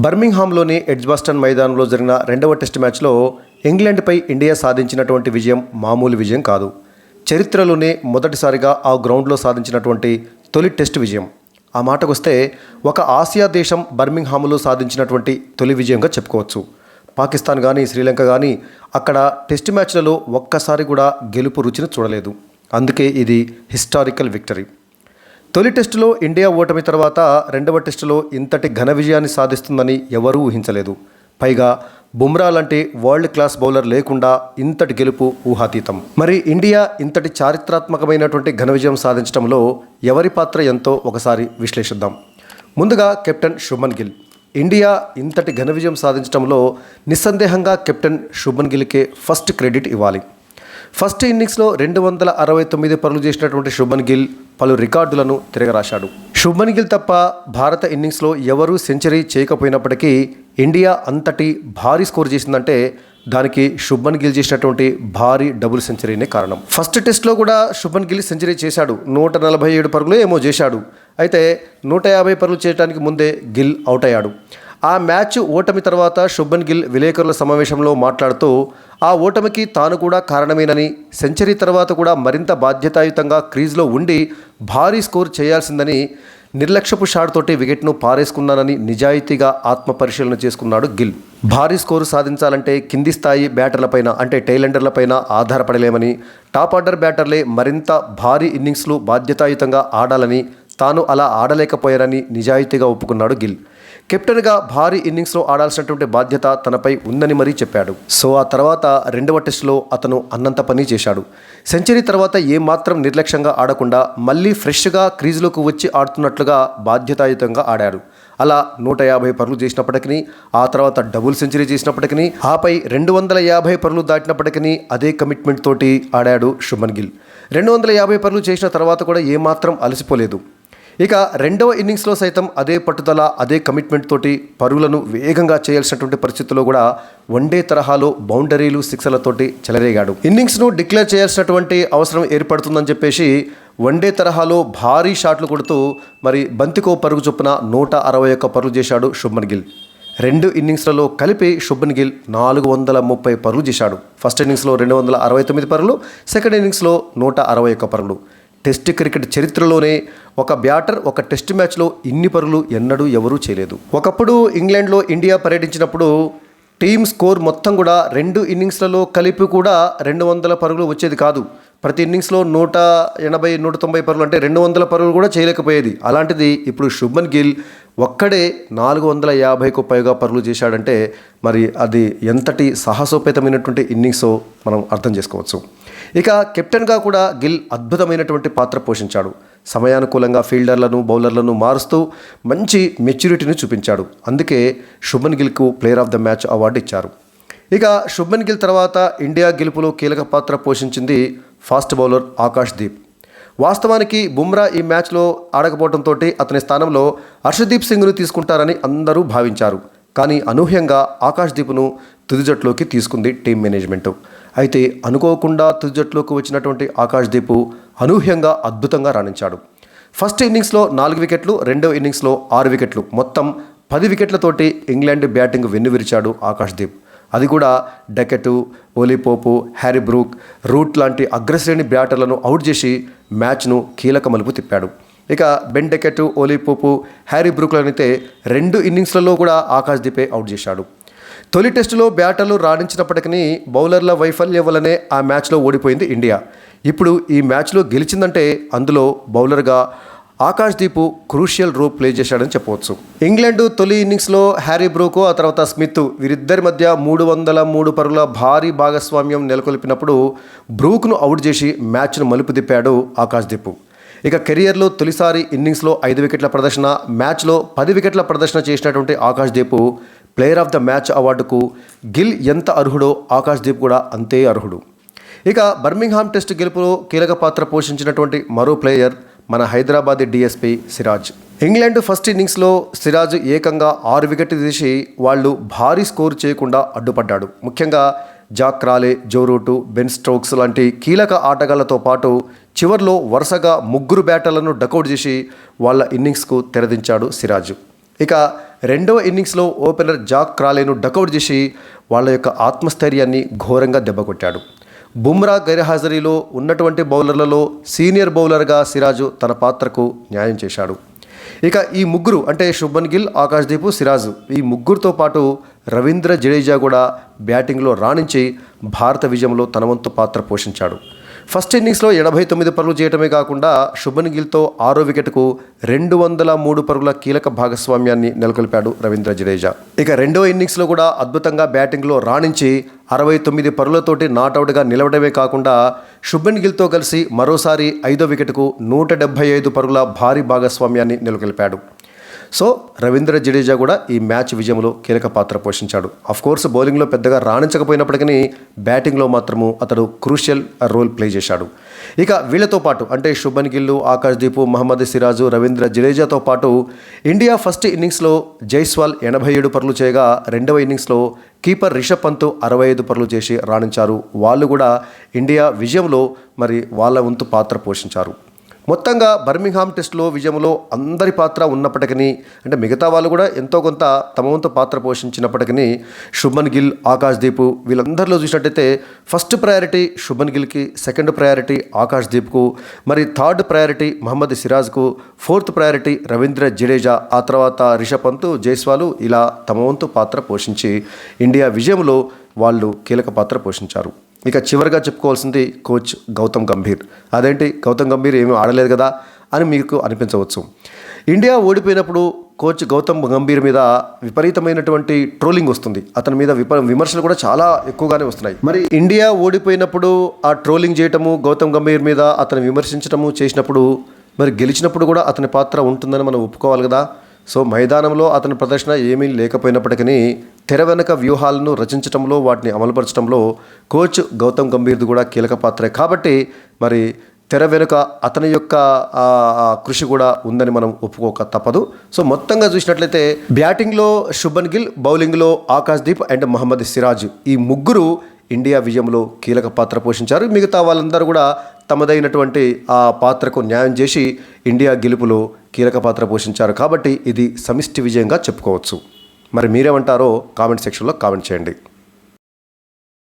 బర్మింగ్హామ్లోని Edgbaston మైదానంలో జరిగిన రెండవ టెస్ట్ మ్యాచ్లో ఇంగ్లాండ్పై ఇండియా సాధించినటువంటి విజయం మామూలు విజయం కాదు. చరిత్రలోనే మొదటిసారిగా ఆ గ్రౌండ్లో సాధించినటువంటి తొలి టెస్ట్ విజయం. ఆ మాటకొస్తే ఒక ఆసియా దేశం బర్మింగ్హామ్లో సాధించినటువంటి తొలి విజయంగా చెప్పుకోవచ్చు. పాకిస్తాన్ కానీ శ్రీలంక కానీ అక్కడ టెస్ట్ మ్యాచ్లలో ఒక్కసారి కూడా గెలుపు రుచిని చూడలేదు. అందుకే ఇది హిస్టారికల్ విక్టరీ. తొలి టెస్టులో ఇండియా ఓటమి తర్వాత రెండవ టెస్టులో ఇంతటి ఘన విజయాన్ని సాధిస్తుందని ఎవరూ ఊహించలేదు. పైగా బుమ్రా లాంటి వరల్డ్ క్లాస్ బౌలర్ లేకుండా ఇంతటి గెలుపు ఊహాతీతం. మరి ఇండియా ఇంతటి చారిత్రాత్మకమైనటువంటి ఘన విజయం సాధించడంలో ఎవరి పాత్ర ఎంతో ఒకసారి విశ్లేషిద్దాం. ముందుగా కెప్టెన్ శుభ్మన్ గిల్. ఇండియా ఇంతటి ఘన విజయం సాధించడంలో నిస్సందేహంగా కెప్టెన్ శుభ్మన్ గిల్కే ఫస్ట్ క్రెడిట్ ఇవ్వాలి. ఫస్ట్ ఇన్నింగ్స్లో 269 పరుగులు చేసినటువంటి శుభ్మన్ గిల్ పలు రికార్డులను తిరగరాశాడు. శుభ్మన్ గిల్ తప్ప భారత ఇన్నింగ్స్లో ఎవరూ సెంచరీ చేయకపోయినప్పటికీ ఇండియా అంతటి భారీ స్కోర్ చేసిందంటే దానికి శుభ్మన్ గిల్ చేసినటువంటి భారీ డబుల్ సెంచరీనే కారణం. ఫస్ట్ టెస్ట్లో కూడా శుభ్మన్ గిల్ సెంచరీ చేశాడు. 147 పరుగులు ఏమో చేశాడు. అయితే 150 పరుగులు చేయడానికి ముందే గిల్ అవుట్ అయ్యాడు. ఆ మ్యాచ్ ఓటమి తర్వాత శుభ్మన్ గిల్ విలేకరుల సమావేశంలో మాట్లాడుతూ ఆ ఓటమికి తాను కూడా కారణమేనని, సెంచరీ తర్వాత కూడా మరింత బాధ్యతాయుతంగా క్రీజ్లో ఉండి భారీ స్కోర్ చేయాల్సిందని, నిర్లక్ష్యపు షాట్ తోటి వికెట్ను పారేసుకున్నానని నిజాయితీగా ఆత్మపరిశీలన చేసుకున్నాడు గిల్. భారీ స్కోరు సాధించాలంటే కింది స్థాయి బ్యాటర్లపైన అంటే టైలెండర్లపైన ఆధారపడలేమని, టాప్ ఆర్డర్ బ్యాటర్లే మరింత భారీ ఇన్నింగ్స్లు బాధ్యతాయుతంగా ఆడాలని, తాను అలా ఆడలేకపోయారని నిజాయితీగా ఒప్పుకున్నాడు గిల్. కెప్టెన్గా భారీ ఇన్నింగ్స్లో ఆడాల్సినటువంటి బాధ్యత తనపై ఉందని మరీ చెప్పాడు. సో ఆ తర్వాత రెండవ టెస్టులో అతను అన్నంత పని చేశాడు. సెంచరీ తర్వాత ఏమాత్రం నిర్లక్ష్యంగా ఆడకుండా మళ్ళీ ఫ్రెష్గా క్రీజ్లోకి వచ్చి ఆడుతున్నట్లుగా బాధ్యతాయుతంగా ఆడాడు. అలా 150 పరుగులు చేసినప్పటికీ, ఆ తర్వాత డబుల్ సెంచరీ చేసినప్పటికీ, ఆపై 250 పరుగులు దాటినప్పటికీ అదే కమిట్మెంట్ తోటి ఆడాడు శుభ్మన్ గిల్. 250 పరుగులు చేసిన తర్వాత కూడా ఏమాత్రం అలసిపోలేదు. ఇక రెండవ ఇన్నింగ్స్లో సైతం అదే పట్టుదల, అదే కమిట్మెంట్ తోటి పరుగులను వేగంగా చేయాల్సినటువంటి పరిస్థితుల్లో కూడా వన్డే తరహాలో బౌండరీలు, సిక్సర్లతోటి చెలరేగాడు. ఇన్నింగ్స్ను డిక్లేర్ చేయాల్సినటువంటి అవసరం ఏర్పడుతుందని చెప్పేసి వన్డే తరహాలో భారీ షాట్లు కొడుతూ మరి బంతికో పరుగు చొప్పున 161 పరుగులు చేశాడు శుభ్మన్ గిల్. రెండు ఇన్నింగ్స్లలో కలిపి శుభ్మన్ గిల్ 430 పరుగులు చేశాడు. ఫస్ట్ ఇన్నింగ్స్లో 269 పరుగులు, సెకండ్ ఇన్నింగ్స్లో 161 పరుగులు. టెస్ట్ క్రికెట్ చరిత్రలోనే ఒక బ్యాటర్ ఒక టెస్ట్ మ్యాచ్లో ఇన్ని పరుగులు ఎన్నడూ ఎవరూ చేయలేదు. ఒకప్పుడు ఇంగ్లాండ్లో ఇండియా పర్యటించినప్పుడు టీమ్ స్కోర్ మొత్తం కూడా రెండు ఇన్నింగ్స్లలో కలిపి కూడా 200 పరుగులు వచ్చేది కాదు. ప్రతి ఇన్నింగ్స్లో 180, 190 పరుగులు అంటే 200 పరుగులు కూడా చేయలేకపోయేది. అలాంటిది ఇప్పుడు శుభ్మన్ గిల్ ఒక్కడే 450కు పైగా పరుగులు చేశాడంటే మరి అది ఎంతటి సాహసోపేతమైనటువంటి ఇన్నింగ్సో మనం అర్థం చేసుకోవచ్చు. ఇక కెప్టెన్గా కూడా గిల్ అద్భుతమైనటువంటి పాత్ర పోషించాడు. సమయానుకూలంగా ఫీల్డర్లను, బౌలర్లను మారుస్తూ మంచి మెచ్యూరిటీని చూపించాడు. అందుకే శుభ్మన్ గిల్కు player of the match award ఇచ్చారు. ఇక శుభ్మన్ గిల్ తర్వాత ఇండియా గెలుపులో కీలక పాత్ర పోషించింది ఫాస్ట్ బౌలర్ ఆకాష్ దీప్. వాస్తవానికి బుమ్రా ఈ మ్యాచ్లో ఆడకపోవడంతో అతని స్థానంలో హర్షదీప్ సింగ్ను తీసుకుంటారని అందరూ భావించారు. కానీ అనూహ్యంగా ఆకాష్ దీప్ను తుది జట్టులోకి తీసుకుంది టీం మేనేజ్మెంటు. అయితే అనుకోకుండా తుది జట్టులోకి వచ్చినటువంటి ఆకాష్ దీప్ అనూహ్యంగా అద్భుతంగా రాణించాడు. ఫస్ట్ ఇన్నింగ్స్లో 4 వికెట్లు, రెండవ ఇన్నింగ్స్లో 6 వికెట్లు, మొత్తం 10 వికెట్లతోటి ఇంగ్లాండ్ బ్యాటింగ్ వెన్నువిరిచాడు ఆకాష్ దీప్. అది కూడా Duckett, Ollie Pope, Harry Brook, Root లాంటి అగ్రశ్రేణి బ్యాటర్లను అవుట్ చేసి మ్యాచ్ను కీలక మలుపు తిప్పాడు. ఇక Ben Duckett, Ollie Pope, Harry బ్రూక్లనైతే 2 ఇన్నింగ్స్లలో కూడా ఆకాష్ దీపే అవుట్ చేశాడు. తొలి టెస్టులో బ్యాటర్లు రాణించినప్పటికీ బౌలర్ల వైఫల్యం వల్లనే ఆ మ్యాచ్లో ఓడిపోయింది ఇండియా. ఇప్పుడు ఈ మ్యాచ్లో గెలిచిందంటే అందులో బౌలర్గా Akash Deep crucial role play చేశాడని చెప్పవచ్చు. ఇంగ్లాండ్ తొలి ఇన్నింగ్స్లో హ్యారీ బ్రూక్, ఆ తర్వాత స్మిత్ వీరిద్దరి మధ్య 303 పరుగుల భారీ భాగస్వామ్యం నెలకొల్పినప్పుడు బ్రూక్ను అవుట్ చేసి మ్యాచ్ను మలుపు తిప్పాడు ఆకాష్ దీప్. ఇక కెరియర్లో తొలిసారి ఇన్నింగ్స్లో 5 వికెట్ల ప్రదర్శన, మ్యాచ్లో 10 వికెట్ల ప్రదర్శన చేసినటువంటి Akash Deep player of the match అవార్డుకు గిల్ ఎంత అర్హుడో ఆకాష్ దీప్ కూడా అంతే అర్హుడు. ఇక బర్మింగ్హామ్ టెస్ట్ గెలుపులో కీలక పాత్ర పోషించినటువంటి మరో ప్లేయర్ మన Hyderabad DSP Siraj. England first ఇన్నింగ్స్లో సిరాజ్ ఏకంగా 6 వికెట్లు తీసి వాళ్ళు భారీ స్కోర్ చేయకుండా అడ్డుపడ్డాడు. ముఖ్యంగా Zak Crawley, Joe Root, Ben Stokes లాంటి కీలక ఆటగాళ్లతో పాటు చివర్లో వరుసగా 3 బ్యాటర్లను డకౌట్ చేసి వాళ్ళ ఇన్నింగ్స్కు తెరదించాడు సిరాజ్. ఇక రెండవ ఇన్నింగ్స్లో ఓపెనర్ జాక్ క్రాలేను డకౌట్ చేసి వాళ్ళ యొక్క ఆత్మస్థైర్యాన్ని ఘోరంగా దెబ్బకొట్టాడు. బుమ్రా గైర్హాజరీలో ఉన్నటువంటి బౌలర్లలో సీనియర్ బౌలర్గా సిరాజు తన పాత్రకు న్యాయం చేశాడు. ఇక ఈ ముగ్గురు అంటే శుభ్మన్ గిల్, ఆకాశ్దీప్, సిరాజు ఈ ముగ్గురితో పాటు రవీంద్ర జడేజా కూడా బ్యాటింగ్లో రాణించి భారత విజయంలో తన వంతు పాత్ర పోషించాడు. ఫస్ట్ ఇన్నింగ్స్లో 89 పరుగులు చేయడమే కాకుండా శుభ్మన్ గిల్తో 6వ వికెట్కు 203 పరుగుల కీలక భాగస్వామ్యాన్ని నెలకొల్పాడు రవీంద్ర జడేజా. ఇక రెండవ ఇన్నింగ్స్లో కూడా అద్భుతంగా బ్యాటింగ్లో రాణించి 69 పరుగులతోటి నాటౌట్గా నిలవడమే కాకుండా శుభ్మన్ గిల్తో కలిసి మరోసారి 5వ వికెట్కు 175 పరుగుల భారీ భాగస్వామ్యాన్ని నెలకొల్పాడు. సో రవీంద్ర జడేజా కూడా ఈ మ్యాచ్ విజయంలో కీలక పాత్ర పోషించాడు. అఫ్కోర్స్ బౌలింగ్లో పెద్దగా రాణించకపోయినప్పటికీ బ్యాటింగ్లో మాత్రము అతడు క్రూషియల్ రోల్ ప్లే చేశాడు. ఇక వీళ్ళతో పాటు అంటే శుభ్మన్ గిల్, ఆకాశ్దీప్, మహమ్మద్ సిరాజు, రవీంద్ర జడేజాతో పాటు ఇండియా ఫస్ట్ ఇన్నింగ్స్లో జైస్వాల్ 87 పరుగులు చేయగా రెండవ ఇన్నింగ్స్లో కీపర్ రిషబ్ పంత్ 65 పరుగులు చేసి రాణించారు. వాళ్ళు కూడా ఇండియా విజయంలో మరి వాళ్ళ వంతు పాత్ర పోషించారు. మొత్తంగా బర్మింగ్హామ్ టెస్ట్లో విజయంలో అందరి పాత్ర ఉన్నప్పటికీ అంటే మిగతా వాళ్ళు కూడా ఎంతో కొంత తమ వంతు పాత్ర పోషించినప్పటికీ శుభ్మన్ గిల్, ఆకాశ్దీప్ వీళ్ళందరిలో చూసినట్టయితే ఫస్ట్ ప్రయారిటీ శుభ్మన్ గిల్కి, సెకండ్ ప్రయారిటీ ఆకాశ్దీప్కు, మరి థర్డ్ ప్రయారిటీ మహమ్మద్ సిరాజ్కు, ఫోర్త్ ప్రయారిటీ రవీంద్ర జడేజా, ఆ తర్వాత రిషబ్ పంత్, జైస్వాల్ ఇలా తమ వంతు పాత్ర పోషించి ఇండియా విజయంలో వాళ్ళు కీలక పాత్ర పోషించారు. ఇక చివరిగా చెప్పుకోవాల్సింది కోచ్ గౌతమ్ గంభీర్. అదేంటి గౌతమ్ గంభీర్ ఏమీ ఆడలేదు కదా అని మీకు అనిపించవచ్చు. ఇండియా ఓడిపోయినప్పుడు కోచ్ గౌతమ్ గంభీర్ మీద విపరీతమైనటువంటి ట్రోలింగ్ వస్తుంది. అతని మీద విమర్శలు కూడా చాలా ఎక్కువగానే వస్తున్నాయి. మరి ఇండియా ఓడిపోయినప్పుడు ఆ ట్రోలింగ్ చేయటము, గౌతమ్ గంభీర్ మీద అతను విమర్శించటము చేసినప్పుడు మరి గెలిచినప్పుడు కూడా అతని పాత్ర ఉంటుందని మనం ఒప్పుకోవాలి కదా. సో మైదానంలో అతని ప్రదర్శన ఏమీ లేకపోయినప్పటికీ తెర వెనక వ్యూహాలను రచించడంలో, వాటిని అమలుపరచడంలో కోచ్ గౌతమ్ గంభీర్ది కూడా కీలక పాత్రే. కాబట్టి మరి తెర వెనుక అతని యొక్క కృషి కూడా ఉందని మనం ఒప్పుకోక తప్పదు. సో మొత్తంగా చూసినట్లయితే బ్యాటింగ్లో శుభ్మన్ గిల్, బౌలింగ్లో ఆకాశ్దీప్ అండ్ మహమ్మద్ సిరాజ్ ఈ ముగ్గురు ఇండియా విజయంలో కీలక పాత్ర పోషించారు. మిగతా వాళ్ళందరూ కూడా తమదైనటువంటి ఆ పాత్రకు న్యాయం చేసి ఇండియా గెలుపులో కీలక పాత్ర పోషించారు. కాబట్టి ఇది సమిష్టి విజయంగా చెప్పుకోవచ్చు. మరి మీరేమంటారో కామెంట్ సెక్షన్లో కామెంట్ చేయండి.